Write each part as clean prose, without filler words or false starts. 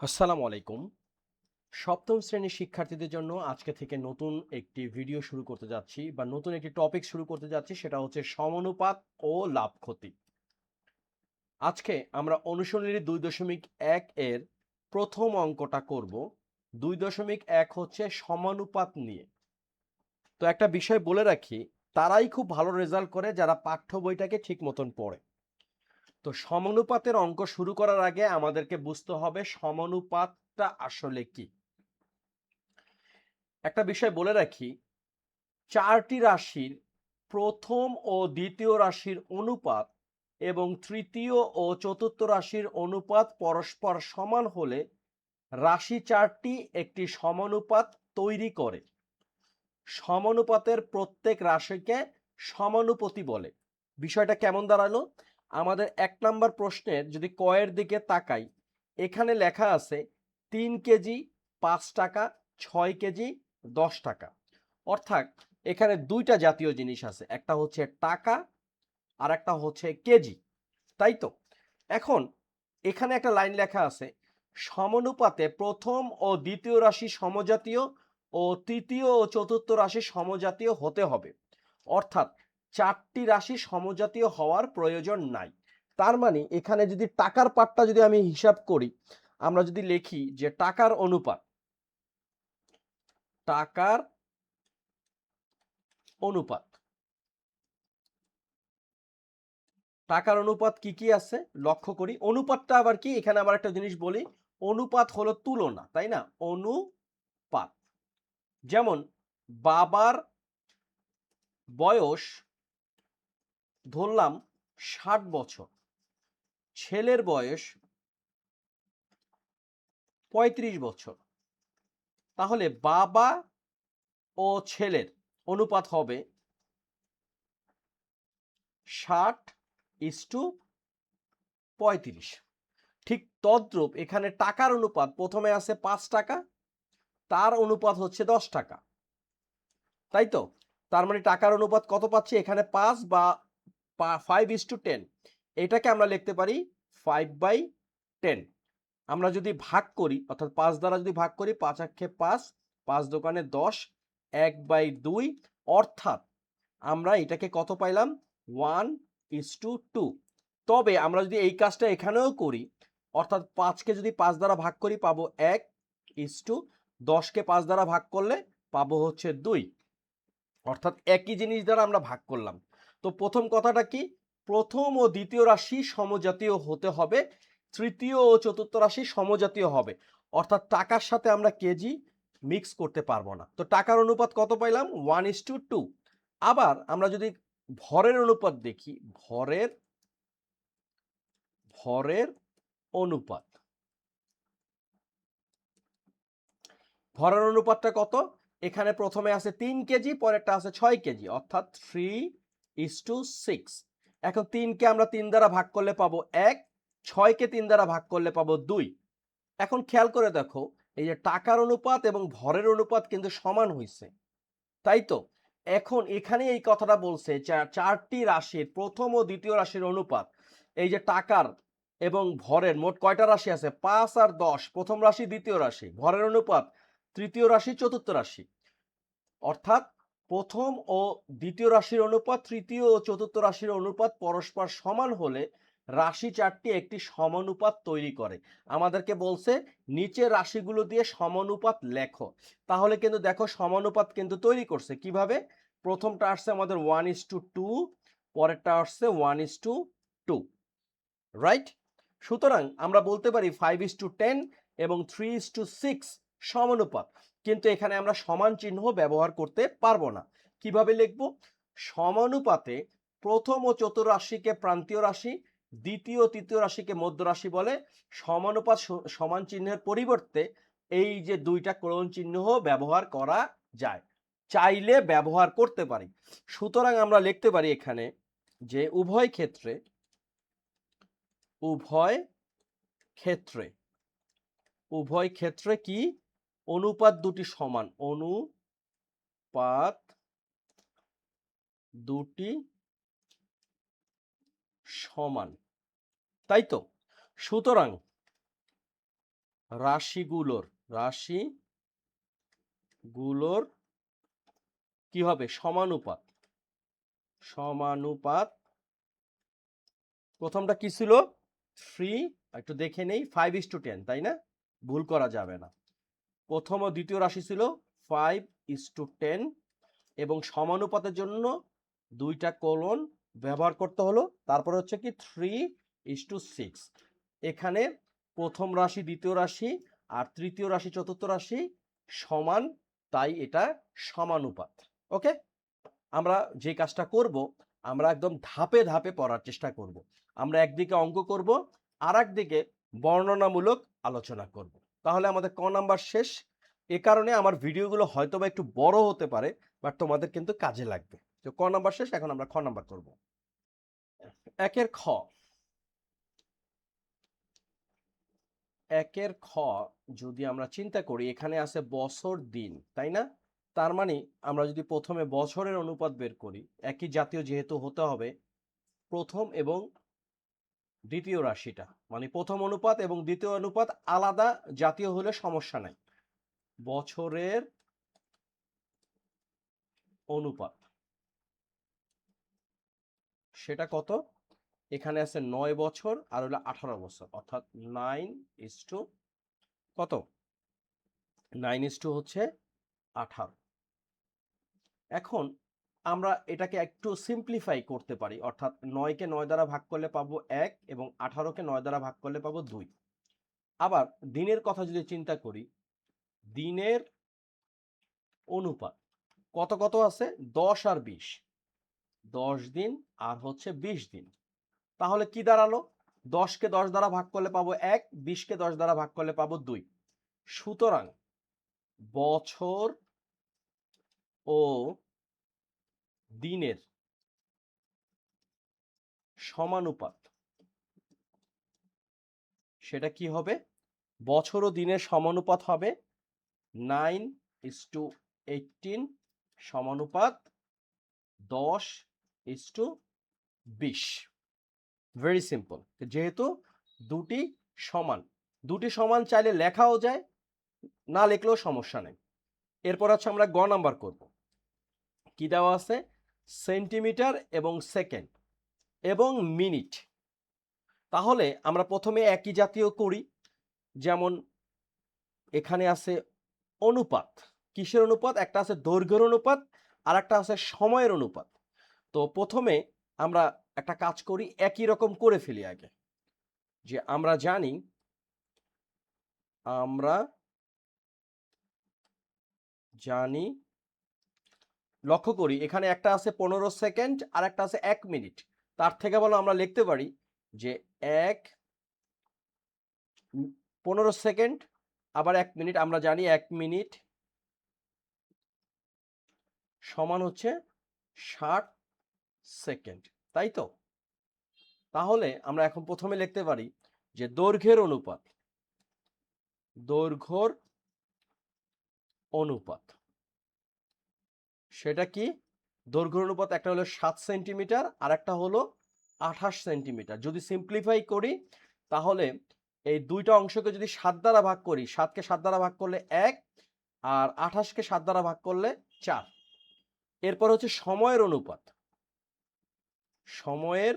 আসসালামু আলাইকুম। সপ্তম শ্রেণীর শিক্ষার্থীদের জন্য আজকে থেকে নতুন একটি ভিডিও শুরু করতে যাচ্ছি বা নতুন একটি টপিক শুরু করতে যাচ্ছি, সেটা হচ্ছে সমানুপাত ও লাভ ক্ষতি। আজকে আমরা অনুশীলনী 2.1 এর প্রথম অঙ্কটা করব। 2.1 হচ্ছে সমানুপাত নিয়ে। তো একটা বিষয় বলে রাখি, তারাই খুব ভালো রেজাল্ট করে যারা পাঠ্য বইটাকে ঠিক মতন পড়ে। তো সমানুপাতের অঙ্ক শুরু করার আগে আমাদেরকে বুঝতে হবে সমানুপাতটা আসলে কি। একটা বিষয় বলে রাখি, চারটি রাশির প্রথম ও দ্বিতীয় রাশির অনুপাত এবং তৃতীয় ও চতুর্থ রাশির অনুপাত পরস্পর সমান হলে রাশি চারটি একটি সমানুপাত তৈরি করে। সমানুপাতের প্রত্যেক রাশিকে সমানুপতি বলে। বিষয়টা কেমন দাঁড়ালো? আমাদের 1 নাম্বার প্রশ্নের যদি কয়ের দিকে তাকাই, এখানে লেখা আছে 3 কেজি 5 টাকা, 6 কেজি 10 টাকা। অর্থাৎ এখানে দুইটা জাতীয় জিনিস আছে, একটা হচ্ছে টাকা আর একটা হচ্ছে কেজি, তাই তো? এখন এখানে একটা লাইন লেখা আছে, সমানুপাতে প্রথম ও দ্বিতীয় রাশি সমজাতীয় ও তৃতীয় ও চতুর্থ রাশি সমজাতীয় হতে হবে। অর্থাৎ চারটি রাশি সমজাতীয় হওয়ার প্রয়োজন নাই। তার মানে এখানে যদি টাকার পার্টটা যদি আমি হিসাব করি, আমরা যদি লিখি যে টাকার অনুপাত, টাকার অনুপাত টাকার অনুপাত কি কি আছে লক্ষ্য করি। অনুপাতটা আবার কি, এখানে আবার একটা জিনিস বলি, অনুপাত হলো তুলনা, তাই না? অনুপাত, যেমন বাবার বয়স ধরলাম 60 বছর, ছেলের বয়স 35 বছর, তাহলে বাবা ও ছেলের অনুপাত হবে 60:35। ঠিক তদ্রূপ এখানে টাকার অনুপাত প্রথমে আছে 5 টাকা, তার অনুপাত হচ্ছে 10 টাকা, তাই তো? তার মানে টাকার অনুপাত কত পাচ্ছি এখানে? 5 বা 5:10। এটাকে আমরা লিখতে পারি 5/10। আমরা যদি ভাগ করি, অর্থাৎ 5 দ্বারা যদি ভাগ করি, 5 একে 5, 5 দোকানে 10, 1/2, অর্থাৎ আমরা এটাকে কত পাইলাম? 1:2। তবে আমরা যদি এই কাজটা এখানেও করি, অর্থাৎ 5 কে যদি 5 দ্বারা ভাগ করি পাবো 1:10 কে 5 দ্বারা ভাগ করলে পাবো হচ্ছে 2। অর্থাৎ একই জিনিস দ্বারা আমরা ভাগ করলাম। তো প্রথম কথাটা কি? প্রথম ও দ্বিতীয় রাশি সমজাতীয় হতে হবে, তৃতীয় ও চতুর্থ রাশি সমজাতীয় হবে। অর্থাৎ টাকার সাথে আমরা কেজি মিক্স করতে পারবো না। তো টাকার অনুপাত কত পাইলাম? 1:2। আবার আমরা যদি ভরের অনুপাত দেখি, ভরের ভরের অনুপাত, ভরের অনুপাতটা কত? এখানে প্রথমে আছে 3 কেজি, পরেরটা আছে 6 কেজি, অর্থাৎ 3:6। এখন 3 কে আমরা 3 দ্বারা ভাগ করলে পাবো 1, 6 কে 3 দ্বারা ভাগ করলে পাবো 2। এখন খেয়াল করে দেখো, এই যে টাকার অনুপাত এবং ভরের অনুপাত কিন্তু সমান হইছে, তাই তো? এখন এখানে এই কথাটা বলছে, চারটি রাশির প্রথম ও দ্বিতীয় রাশির অনুপাত, এই যে টাকার এবং ভরের মোট কয়টা রাশি আছে? 5 আর 10, প্রথম রাশি দ্বিতীয় রাশি, ভরের অনুপাত তৃতীয় রাশি চতুর্থ রাশি। অর্থাৎ প্রথম ও দ্বিতীয় রাশির অনুপাত তৃতীয় ও চতুর্থ রাশির অনুপাত পরস্পর সমান হলে রাশি চারটি একটি সমানুপাত তৈরি করে। আমাদেরকে বলছে নিচের রাশিগুলো দিয়ে সমানুপাত লেখো। তাহলে কিন্তু দেখো সমানুপাত কিন্তু তৈরি করছে কিভাবে। প্রথমটা আসছে আমাদের 1:2, পরেরটা আসছে 1:2, রাইট? সুতরাং আমরা বলতে পারি 5:10 এবং 3:6 সমানুপাত। কিন্তু এখানে আমরা সমান চিহ্ন ব্যবহার করতে পারবো না। কিভাবে লিখব? সমানুপাতে প্রথম ও চতুর্থ রাশিকে প্রান্তীয় রাশি, দ্বিতীয় ও তৃতীয় রাশিকে মধ্য রাশি বলে। সমানুপাত সমান চিহ্নের পরিবর্তে এই যে দুইটা কোলন চিহ্ন ব্যবহার করা যায়, চাইলে ব্যবহার করতে পারি। সুতরাং আমরা লিখতে পারি এখানে যে উভয় ক্ষেত্রে উভয় ক্ষেত্রে কি অনুপাত দুটি সমান, অনুপাত দুটি সমান, তাই তো? সুতরাং রাশিগুলোর কি হবে? সমানুপাত। প্রথমটা কি ছিল? 3, একটু দেখে নেই, 5:10, তাই না? ভুল করা যাবে না। প্রথম ও দ্বিতীয় রাশি ছিল 5:10 এবং সমানুপাতের জন্য দুইটা কোলন ব্যবহার করতে হলো। তারপরে হচ্ছে কি 3:6। এখানে প্রথম রাশি দ্বিতীয় রাশি আর তৃতীয় রাশি চতুর্থ রাশি সমান, তাই এটা সমানুপাত। ওকে, আমরা যে কাজটা করব, আমরা একদম ধাপে ধাপে পড়ার চেষ্টা করব। আমরা একদিকে অঙ্ক করব, আর একদিকে বর্ণনামূলক আলোচনা করব। তাহলে আমাদের ক নাম্বার শেষ। এ কারণে আমার ভিডিওগুলো হয়তোবা একটু বড় হতে পারে, বাট তোমাদের কিন্তু কাজে লাগবে। তো ক নাম্বার শেষ, এখন আমরা খ নাম্বার করব। একের খ। একের খ যদি আমরা চিন্তা করি, এখানে আছে বছর দিন, তাই না? তার মানে আমরা যদি প্রথমে বছরের অনুপাত বের করি, একই জাতীয় যেহেতু হতে হবে প্রথম এবং দ্বিতীয় রাশিটা, মানে প্রথম অনুপাত এবং দ্বিতীয় অনুপাত আলাদা জাতীয় হলে সমস্যা নাই। বছরের অনুপাত সেটা কত? এখানে আছে 9 বছর আর হলো 18 বছর, অর্থাৎ 9 কত? 9 হচ্ছে 18। এখন আমরা এটাকে একটু সিম্পলিফাই করতে পারি, অর্থাৎ 9কে 9 দ্বারা ভাগ করলে পাবো 1 এবং 18কে 9 দ্বারা ভাগ করলে পাবো 2। আবার দিনের কথা যদি চিন্তা করি, দিনের অনুপাত কত কত আছে? 10 আর 20, 10 দিন আর হচ্ছে 20 দিন। তাহলে কি দাঁড়ালো? 10কে 10 দ্বারা ভাগ করলে পাবো 1, 20কে 10 দ্বারা ভাগ করলে পাবো 2। সুতরাং বছর ও দিনের সমানুপাত সেটা কি হবে? বছর ও দিনের সমানুপাত হবে 9:18 সমানুপাত 10:20। Very simple. যেহেতু দুটি সমান চাইলে লেখাও যায়, না লিখলেও সমস্যা নেই। এরপর হচ্ছে আমরা গ নাম্বার করব। কি দেওয়া আছে? সেন্টিমিটার এবং সেকেন্ড এবং মিনিট। তাহলে আমরা প্রথমে একই জাতীয় করি, যেমন এখানে আছে অনুপাত। কিসের অনুপাত? একটা আছে দৈর্ঘ্যের অনুপাত আর একটা আছে সময়ের অনুপাত। তো প্রথমে আমরা একটা কাজ করি, একই রকম করে ফেলি আগে। যে আমরা জানি, লক্ষ্য করি এখানে একটা আছে 15 সেকেন্ড আর একটা আছে 1 মিনিট। তার থেকে বলো আমরা লিখতে পারি যে 15 সেকেন্ড আবার 1 মিনিট। আমরা জানি 1 মিনিট সমান হচ্ছে 60 সেকেন্ড, তাই তো? তাহলে আমরা এখন প্রথমে লিখতে পারি যে দৈর্ঘ্যের অনুপাত সেটা কি? দৈর্ঘ্যের অনুপাত একটা হলো 7 সেন্টিমিটার আর একটা হলো 28 সেন্টিমিটার। যদি সিম্পলিফাই করি তাহলে এই দুইটা অংশকে যদি 7 দ্বারা ভাগ করি, 7কে 7 দ্বারা ভাগ করলে 1 আর 28কে 7 দ্বারা ভাগ করলে 4। এরপর হচ্ছে সময়ের অনুপাত। সময়ের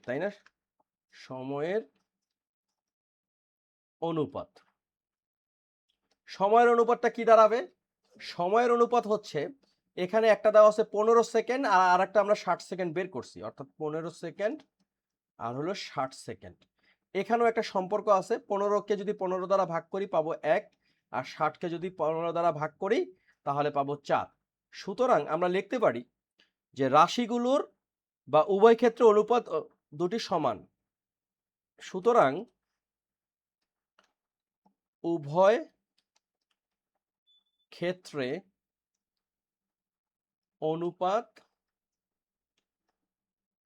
তাই না? সময়ের অনুপাত। সময়ের অনুপাতটা কি দাঁড়াবে? সময়ের অনুপাত হচ্ছে, এখানে একটা দেওয়া আছে 15 সেকেন্ড আর আরেকটা আমরা 60 সেকেন্ড বের করছি, অর্থাৎ 15 সেকেন্ড আর হলো 60 সেকেন্ড। এখানেও একটা সম্পর্ক আছে, 15কে যদি 15 দ্বারা ভাগ করি পাবো 1 আর 60কে যদি 15 দ্বারা ভাগ করি তাহলে পাবো 4। সুতরাং আমরা লিখতে পারি যে রাশিগুলোর বা উভয় ক্ষেত্রে অনুপাত দুটি সমান। সুতরাং উভয় ক্ষেত্রে অনুপাত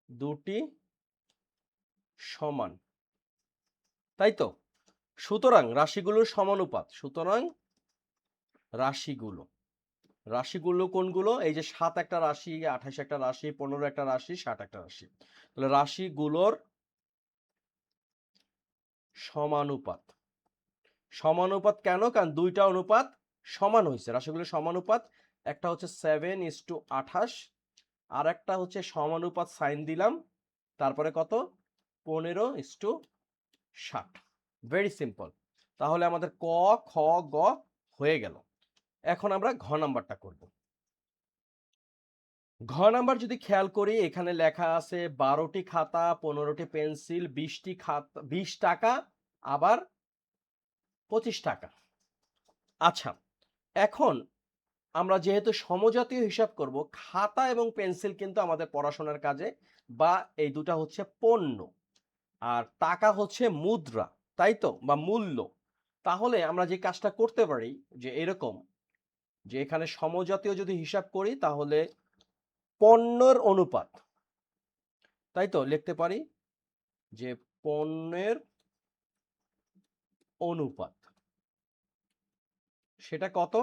দুটি সমান, তাই তো? সুতরাং রাশিগুলোর সমানুপাত। সুতরাং রাশিগুলো কোনগুলো? এই যে 7 একটা রাশি, 28 একটা রাশি, 15 একটা রাশি, 60 একটা রাশি। তাহলে রাশিগুলোর সমানুপাত। সমানুপাত কেন? কারণ দুইটা অনুপাত সমান হয়েছে, রাশিগুলোর সমানুপাত। একটা হচ্ছে 7:28, আর একটা হচ্ছে সমানুপাত সাইন দিলাম, তারপরে কত 15:60। Very simple. তাহলে আমাদের ক, খ, গ হয়ে গেল। এখন আমরা ঘ নাম্বারটা করব। ঘ নাম্বার যদি খেয়াল করি, এখানে লেখা আছে 12টি খাতা, 15টি পেন্সিল, 20টি খাতা, 20 টাকা, আবার 25 টাকা। আচ্ছা, এখন আমরা যেহেতু সমজাতীয় হিসাব করব, খাতা এবং পেন্সিল কিন্তু আমাদের পড়াশোনার কাজে, বা এই দুটা হচ্ছে পণ্য, আর টাকা হচ্ছে মুদ্রা, তাই তো, বা মূল্য। তাহলে আমরা যে কাজটা করতে পারি যে এরকম, যে এখানে সমজাতীয় যদি হিসাব করি তাহলে পণ্যের অনুপাত, তাই তো লিখতে পারি যে পণ্যের অনুপাত সেটা কত,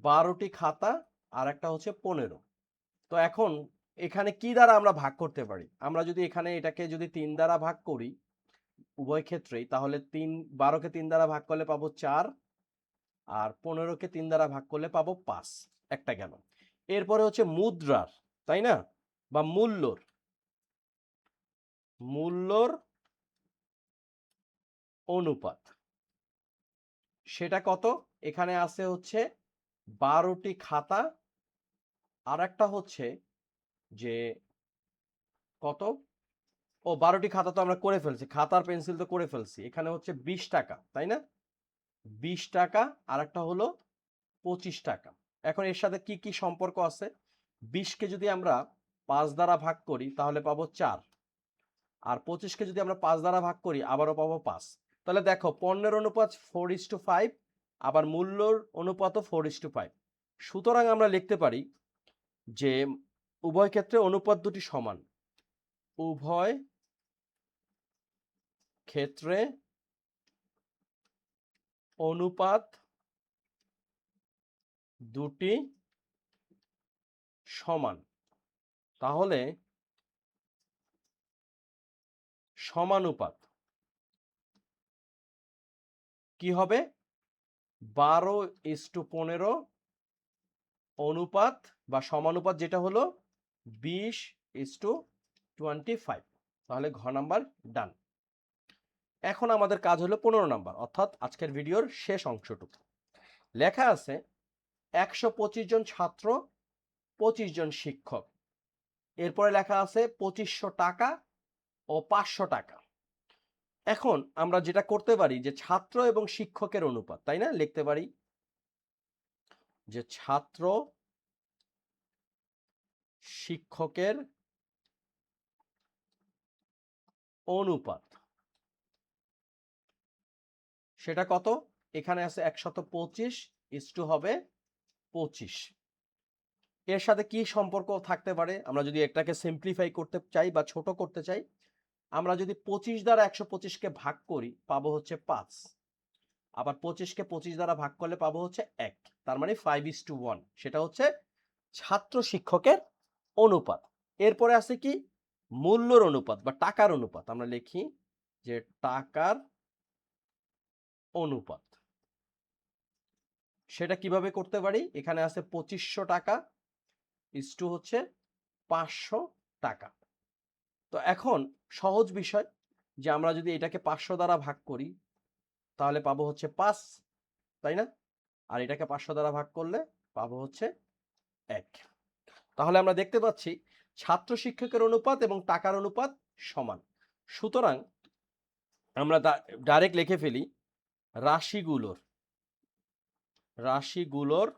12টি খাতা আর একটা হচ্ছে 15। তো এখন এখানে কি দ্বারা আমরা ভাগ করতে পারি? আমরা যদি এখানে এটাকে যদি 3 দ্বারা ভাগ করি উভয় ক্ষেত্রেই, তাহলে 12কে 3 দ্বারা ভাগ করলে পাবো 4, আর 15কে 3 দ্বারা ভাগ করলে পাবো 5। একটা গেল। এরপরে হচ্ছে মুদ্রার, তাই না, বা মূল্যর অনুপাত সেটা কত? এখানে আছে হচ্ছে 12টি খাতা, আর একটা হচ্ছে যে কত, ও 12টি খাতা তো আমরা করে ফেলছি, খাতার পেন্সিল তো করে ফেলছি। এখানে হচ্ছে 20 টাকা, তাই না, 20 টাকা, আর একটা হলো 25 টাকা। এখন এর সাথে কি কি সম্পর্ক আছে? 20কে যদি আমরা 5 দ্বারা ভাগ করি তাহলে পাবো 4, আর 25কে যদি আমরা 5 দ্বারা ভাগ করি আবারও পাবো 5। তাহলে দেখো পণ্যের অনুপাত 4:5, আবার মূল্যর অনুপাতও 4:5। সুতরাং আমরা লিখতে পারি যে উভয় ক্ষেত্রে অনুপাত দুটি সমান। উভয় ক্ষেত্রে অনুপাত দুটি সমান। তাহলে সমানুপাত কি হবে? 12:15 অনুপাত বা সমানুপাত যেটা হলো 20:25। তাহলে ঘ নাম্বার ডান। এখন আমাদের কাজ হলো 15 নাম্বার, অর্থাৎ আজকের ভিডিওর শেষ অংশটুকু। লেখা আছে 125 জন ছাত্র, 25 জন শিক্ষক। এরপরে লেখা আছে 2500 টাকা ও 500 টাকা। এখন আমরা যেটা করতে পারি যে ছাত্র এবং শিক্ষকের অনুপাত, তাই না, লিখতে পারি যে ছাত্র শিক্ষকের অনুপাত সেটা কত? এখানে আছে 125 হবে 25। এর সাথে কি সম্পর্ক থাকতে পারে? আমরা যদি এটাকে সিম্পলিফাই করতে চাই বা ছোট করতে চাই, আমরা যদি 25 দ্বারা 125কে ভাগ করি পাবো হচ্ছে 5, আবার 25কে 25 দ্বারা ভাগ করলে পাবো হচ্ছে 1, তার মানে 5:1। সেটা হচ্ছে ছাত্র শিক্ষকের অনুপাত। এরপরে আছে কি? মূল্যর অনুপাত বা টাকার অনুপাত। আমরা লিখি যে টাকার অনুপাত। সেটা কিভাবে করতে পারি? এখানে আছে 2500 টাকা হচ্ছে 500 টাকা। তো এখন সহজ বিষয় যে আমরা যদি এটাকে 500 দ্বারা ভাগ করি তাহলে পাবো হচ্ছে 5, তাই না, আর এটাকে 500 দ্বারা ভাগ করলে পাবো হচ্ছে 1। তাহলে আমরা দেখতে পাচ্ছি ছাত্র শিক্ষকের অনুপাত এবং টাকার অনুপাত সমান। সুতরাং আমরা ডাইরেক্ট লিখে ফেলি রাশিগুলোর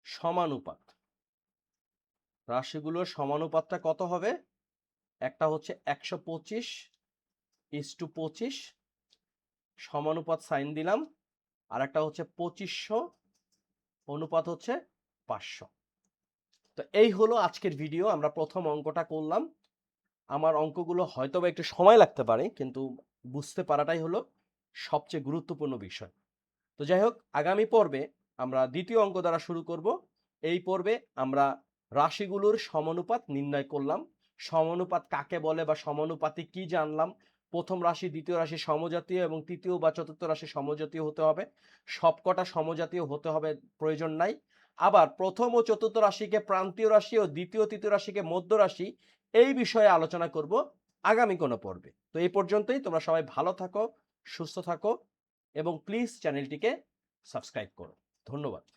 সমানুপাত। রাশিগুলোর সমানুপাতটা কত হবে? একটা হচ্ছে 125:25 সমানুপাত সাইন দিলাম, আর একটা হচ্ছে 2500 অনুপাত হচ্ছে 500। তো এই হলো আজকের ভিডিও। আমরা প্রথম অঙ্কটা করলাম। আমার অঙ্কগুলো হয়তো বা একটু সময় লাগতে পারে, কিন্তু বুঝতে পারাটাই হলো সবচেয়ে গুরুত্বপূর্ণ বিষয়। তো যাই হোক, আগামী পর্বে আমরা দ্বিতীয় অঙ্ক দ্বারা শুরু করব। এই পর্বে আমরা রাশিগুলোর সমানুপাত নির্ণয় করলাম। সমানুপাত কাকে বলে বা সমানুপাতি কি জানলাম, প্রথম রাশি দ্বিতীয় রাশি সমজাতীয় এবং তৃতীয় বা চতুর্থ রাশি সমজাতীয় হতে হবে, সবকটা সমজাতীয় হতে হবে প্রয়োজন নাই। আবার প্রথম ও চতুর্থ রাশিকে প্রান্তীয় রাশি ও দ্বিতীয় তৃতীয় রাশিকে মধ্য রাশি, এই বিষয়ে আলোচনা করব আগামী কোনো পর্বে। তো এই পর্যন্তই, তোমরা সবাই ভালো থাকো, সুস্থ থাকো এবং প্লিজ চ্যানেলটিকে সাবস্ক্রাইব করো। ধন্যবাদ।